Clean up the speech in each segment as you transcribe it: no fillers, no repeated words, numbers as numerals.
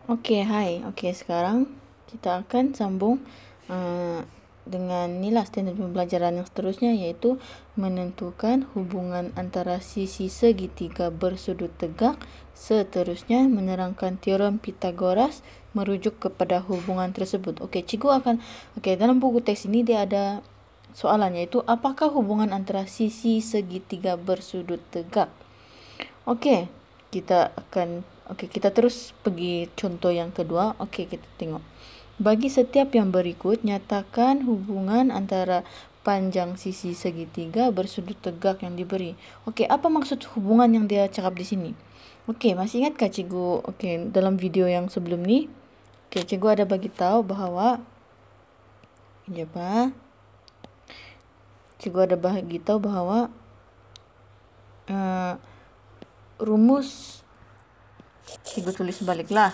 Hai. Sekarang kita akan sambung dengan standar pembelajaran yang seterusnya, yaitu menentukan hubungan antara sisi segitiga bersudut tegak. Seterusnya, menerangkan teorem Pythagoras merujuk kepada hubungan tersebut. Cikgu akan dalam buku teks ini dia ada soalan, yaitu apakah hubungan antara sisi segitiga bersudut tegak? Kita terus pergi contoh yang kedua. Kita tengok. Bagi setiap yang berikut, nyatakan hubungan antara panjang sisi segitiga bersudut tegak yang diberi. Apa maksud hubungan yang dia cakap di sini? Masih ingatkah cikgu? Dalam video yang sebelum ni, cikgu ada bagi tahu bahawa rumus, cikgu tulis baliklah.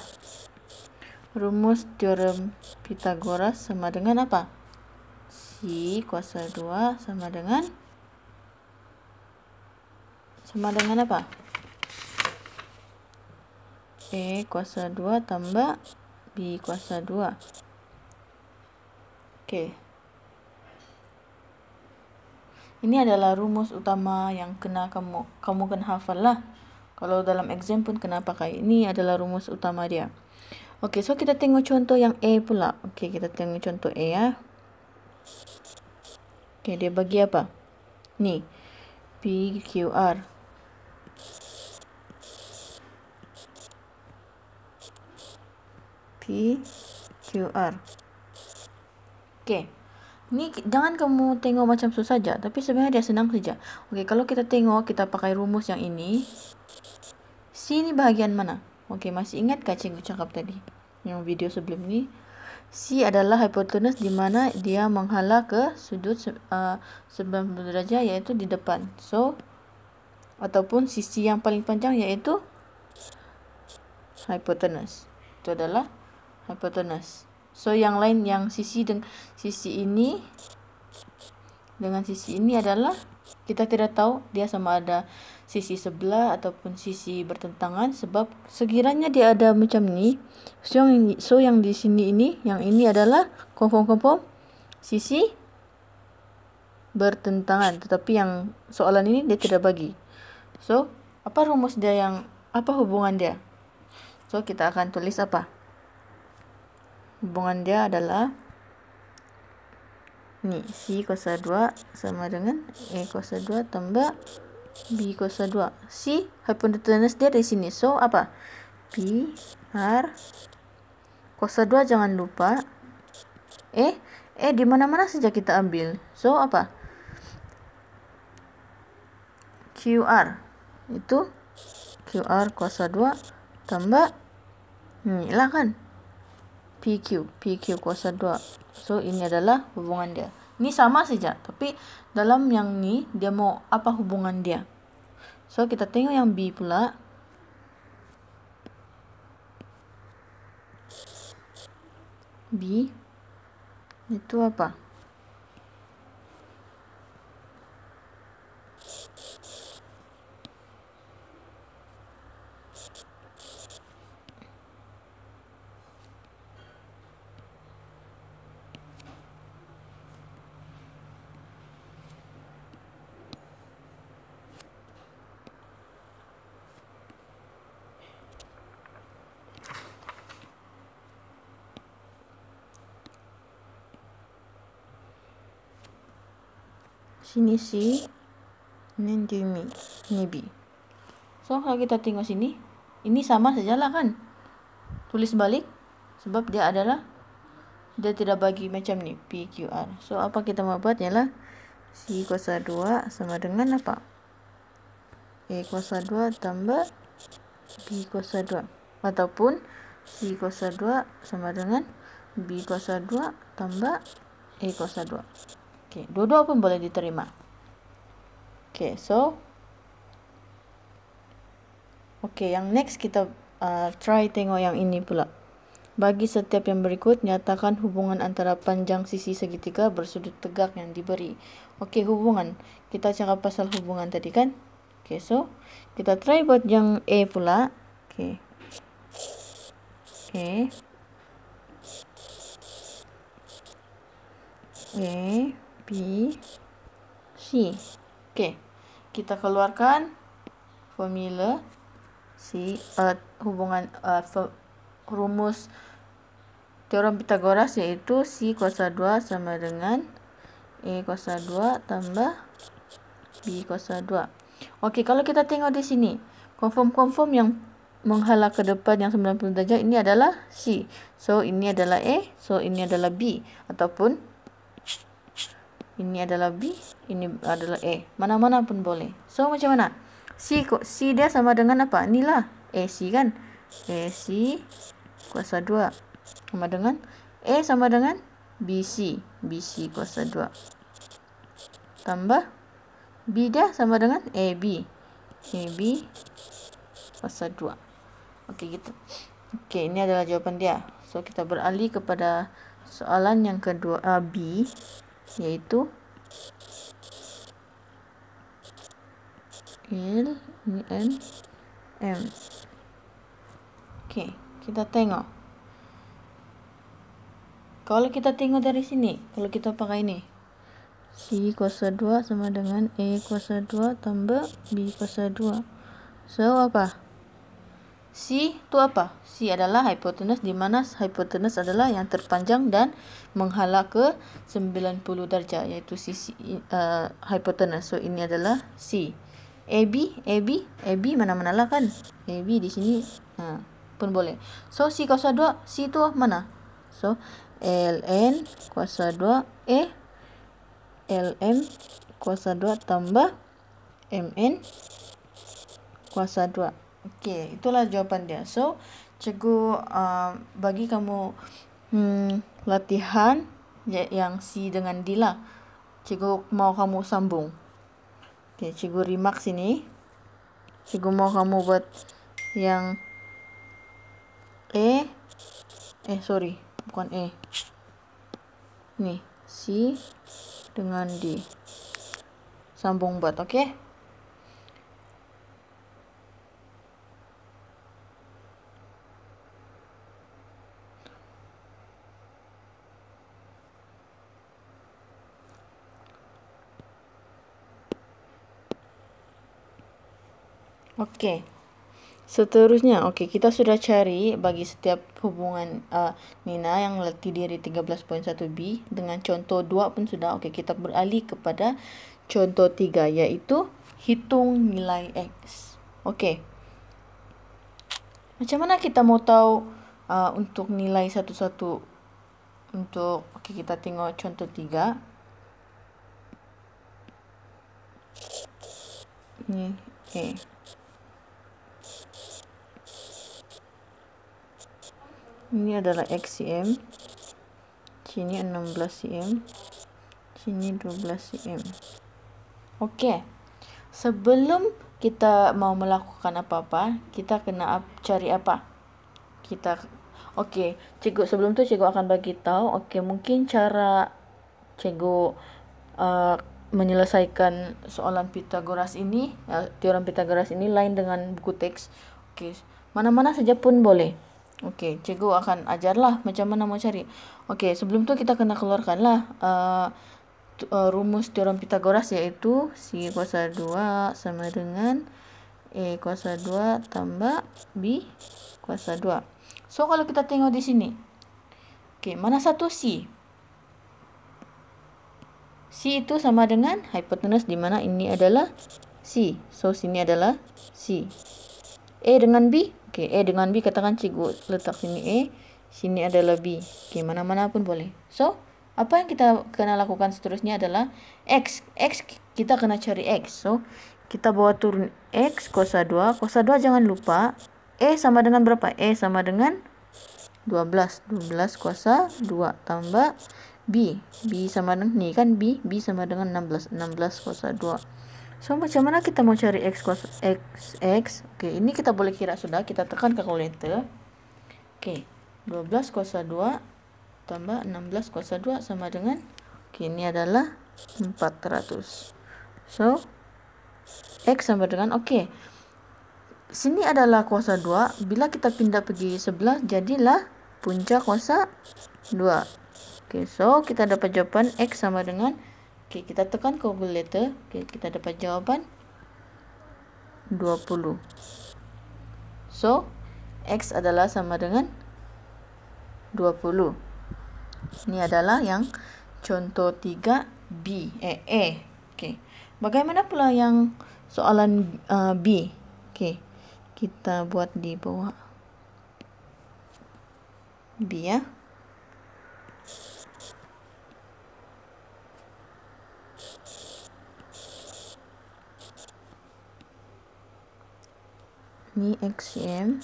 Rumus teorem Pythagoras sama dengan apa? Si kuasa 2 sama dengan apa? E kuasa 2 tambah B kuasa 2. Ini adalah rumus utama yang kamu kena hafal lah. Kalau dalam exam pun kena pakai. Ini adalah rumus utama dia. So kita tengok contoh yang A pula. Kita tengok contoh A ya. Dia bagi apa? Ni, PQR. PQR. Ni jangan kamu tengok macam susah saja, tapi sebenarnya dia senang saja. Kalau kita tengok, kita pakai rumus yang ini. C ni bahagian mana? Masih ingatkah cikgu cakap tadi? Yang video sebelum ni. C adalah hipotenus di mana dia menghala ke sudut 90 derajat, iaitu di depan. Ataupun sisi yang paling panjang, iaitu hipotenus. Itu adalah hipotenus. Yang lain, yang sisi ini dengan sisi ini adalah kita tidak tahu dia sama ada sisi sebelah ataupun sisi bertentangan, sebab sekiranya dia ada macam ni, yang di sini ini, yang ini adalah confirm sisi bertentangan, tetapi yang soalan ini dia tidak bagi. Apa rumus dia, apa hubungan dia? Kita akan tulis apa? Hubungan dia adalah ni, C kuasa 2 sama dengan A kuasa 2 tambah B kuasa 2. C hipotenus dia di sini. Apa? P R kuasa 2, jangan lupa. Di mana-mana saja kita ambil. Apa? QR. Itu QR kuasa 2 tambah ni lah kan? PQ kuasa 2. Ini adalah hubungan dia. Ini sama saja, tapi dalam yang ni dia mau apa hubungan dia. Kita tengok yang B pula. B itu apa? Sini C, ini B. Kalau kita tengok sini, ini sama sajalah kan? Tulis balik, sebab dia tidak bagi macam ni, PQR. Apa kita mau buat ialah C kuasa 2 sama dengan apa? A kuasa 2 tambah B kuasa 2. Ataupun C kuasa 2 sama dengan B kuasa 2 tambah A kuasa 2. Dua-dua pun boleh diterima. Yang next kita try tengok yang ini pula. Bagi setiap yang berikut, nyatakan hubungan antara panjang sisi segitiga bersudut tegak yang diberi. Hubungan. Kita cakap pasal hubungan tadi kan? Kita try buat yang A pula. B, C. Oke, kita keluarkan formula rumus teorem Pythagoras, yaitu C kuasa 2 sama dengan A kuasa 2 tambah B kuasa 2. Oke, kalau kita tengok di sini, konform yang menghala ke depan yang 90 darjah ini adalah C. So, ini adalah A. So, ini adalah B. Ataupun ini adalah B, ini adalah A. Mana-mana pun boleh. So, macam mana? C dia sama dengan apa? Inilah AC kan? AC kuasa 2 sama dengan A sama dengan BC. BC kuasa 2. Tambah B dia sama dengan AB. AB kuasa 2. Okey, gitu. Okey, ini adalah jawapan dia. So, kita beralih kepada soalan yang kedua, B, yaitu L, N, M. Okey, kita tengok. Kalau kita tengok dari sini, kalau kita pakai ini, C kuasa 2 sama dengan A kuasa 2 tambah B kuasa 2. So, apa? C itu apa? C adalah hipotenus, di mana hipotenus adalah yang terpanjang dan menghala ke 90 darjah, yaitu sisi hipotenus. So, ini adalah C. AB mana-mana lah kan? AB di sini pun boleh. So, C kuasa 2, C itu mana? So, ln kuasa 2 lm kuasa 2 tambah mn kuasa 2. Okey, itulah jawapan dia. So, cikgu bagi kamu latihan yang C dengan D lah. Cikgu mau kamu sambung. Okey, cikgu remark sini. Cikgu mau kamu buat yang bukan A. Ni, C dengan D. Sambung buat, okey? Okey. Seterusnya, kita sudah cari bagi setiap hubungan Nina yang terdiri 13.1b dengan contoh 2 pun sudah. Okey, kita beralih kepada contoh 3, iaitu hitung nilai X. Okey. Macam mana kita mau tahu untuk nilai satu-satu? Kita tengok contoh 3. Ini A. Ini adalah X cm, sini 16 cm, sini 12 cm. Okey. Sebelum kita mau melakukan apa-apa, kita kena cari apa? Cikgu sebelum tu cikgu akan bagi tahu mungkin cara cikgu menyelesaikan soalan Pythagoras ini, teorem Pythagoras ini lain dengan buku teks. Mana-mana saja pun boleh. Cikgu akan ajarlah macam mana mau cari. Sebelum tu kita kena keluarkanlah rumus teorem Pythagoras, yaitu C kuasa 2 sama dengan A kuasa 2 tambah B kuasa 2. So, kalau kita tengok di sini. Mana satu C? C itu sama dengan hipotenus, di mana ini adalah C. So, sini adalah C. A dengan B. A dengan B, katakan cikgu letak sini A, sini adalah B. Mana-mana pun boleh. So, apa yang kita kena lakukan seterusnya adalah X. Kita kena cari X. So, kita bawa turun X kuasa 2. Kuasa 2 jangan lupa. A sama dengan berapa? A sama dengan 12. 12 kuasa 2 tambah B. B sama dengan, ni kan B. B sama dengan 16. 16 kuasa 2. So, macam mana kita mau cari X kuasa X? Ini kita boleh kira sudah. Kita tekan kalkulator. 12 kuasa 2 tambah 16 kuasa 2 sama dengan, ini adalah 400. So, X sama dengan, sini adalah kuasa 2. Bila kita pindah pergi sebelah, jadilah punca kuasa 2. Oke, so kita dapat jawaban X sama dengan, kita tekan kalkulator. Kita dapat jawaban 20. So, X adalah sama dengan 20. Ini adalah yang contoh 3B, A. Bagaimana pula yang soalan B? Kita buat di bawah B ya. Ini X cm,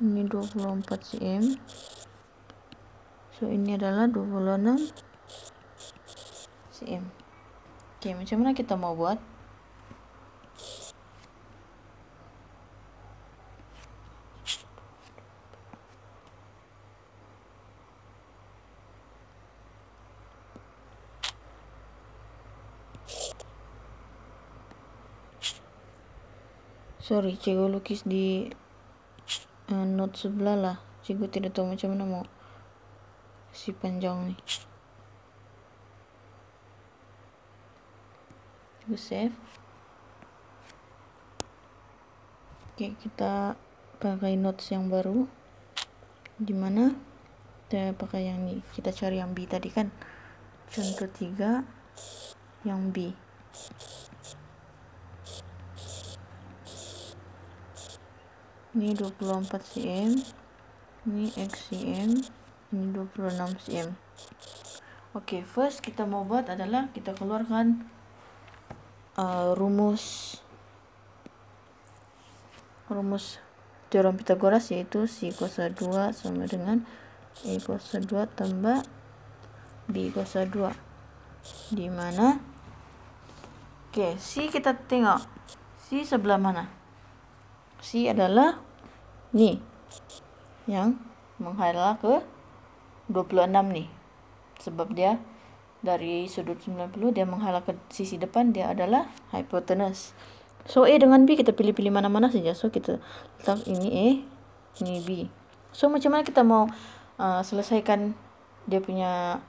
ini 24 cm. So ini adalah 26 cm. Macam mana kita mau buat? Sorry, cikgu lukis di note sebelah lah. Cikgu tidak tahu macam mana mau si panjang ni. Cikgu save. Kita pakai notes yang baru. Di mana? Kita pakai yang ni. Kita cari yang B tadi kan. Contoh 3 yang B. Ini 24 cm, ini X cm, ini 26 cm. First kita mau buat adalah kita keluarkan rumus teorem Pythagoras, yaitu si kuasa 2 sama dengan A kuasa 2 tambah B kuasa 2. Di mana? Si kita tengok si sebelah mana? Si adalah ni yang menghadap ke 26 ni, sebab dia dari sudut 90 dia menghadap ke sisi depan, dia adalah hipotenus. So A dengan B kita pilih-pilih mana-mana saja. So kita letak ini A, ini B. So macam mana kita mau selesaikan dia punya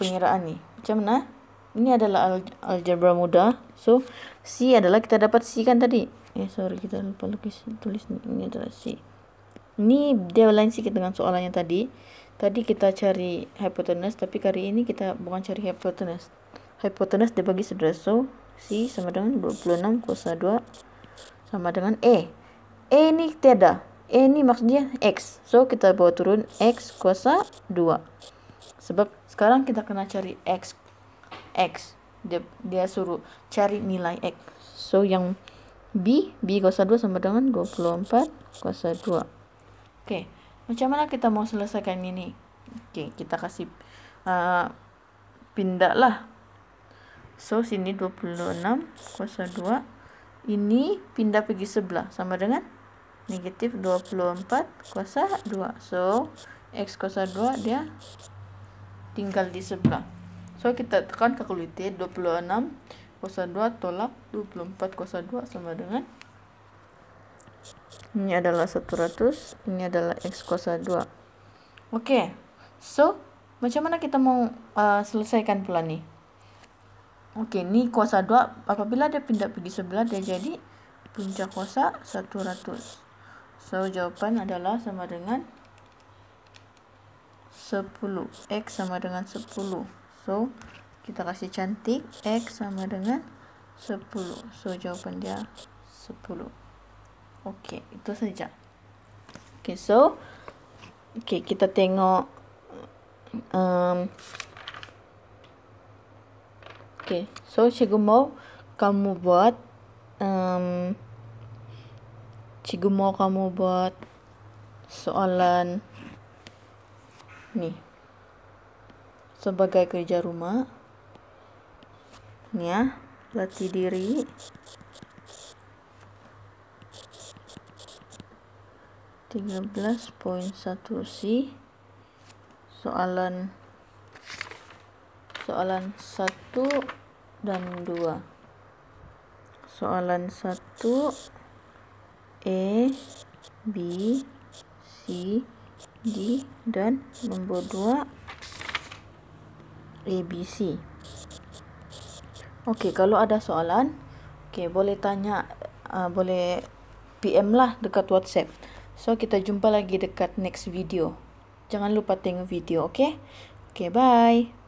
pengiraan ni? Macam mana? Ini adalah algebra mudah. So C adalah kita dapat C kan tadi. Sorry, kita lupa tulis ni. Ini adalah C. Ini dia lain sikit dengan soalan yang tadi. Tadi kita cari hipotenus, tapi kali ini kita bukan cari hipotenus. Hipotenus dia bagi saudara. So C sama dengan 26 kuasa 2 sama dengan A. A ni tiada. A ni maksudnya X. So kita bawa turun X kuasa 2. Sebab sekarang kita kena cari X. Dia suruh cari nilai X. So yang B kuasa 2 sama dengan 24 kuasa 2. Macam mana kita mau selesaikan ini? Kita kasih pindah lah. So sini 26 kuasa 2. Ini pindah pergi sebelah sama dengan negatif 24 kuasa 2. So X kuasa 2 dia tinggal di sebelah. So kita tekan kalkulator. 26 kuasa 2 tolak 24 kuasa 2 sama dengan, ini adalah 100, ini adalah X kuasa 2. So macam mana kita mau selesaikan pula ni? Ni kuasa 2, apabila dia pindah pergi sebelah dia jadi punca kuasa 100. So jawapan adalah sama dengan 10. X sama dengan 10. So kita kasih cantik X sama dengan 10. So jawapan dia 10. Itu saja. So kita tengok so cikgu mau kamu buat soalan ni sebagai kerja rumah. Ni ya, latih diri. (13.1) C. Soalan 1 dan 2. soalan 1 A, B, C, D, dan nombor 2 A, B, C. Okey, kalau ada soalan, boleh tanya, boleh PM lah dekat WhatsApp. So, kita jumpa lagi dekat next video. Jangan lupa tengok video, okey? Okey, bye.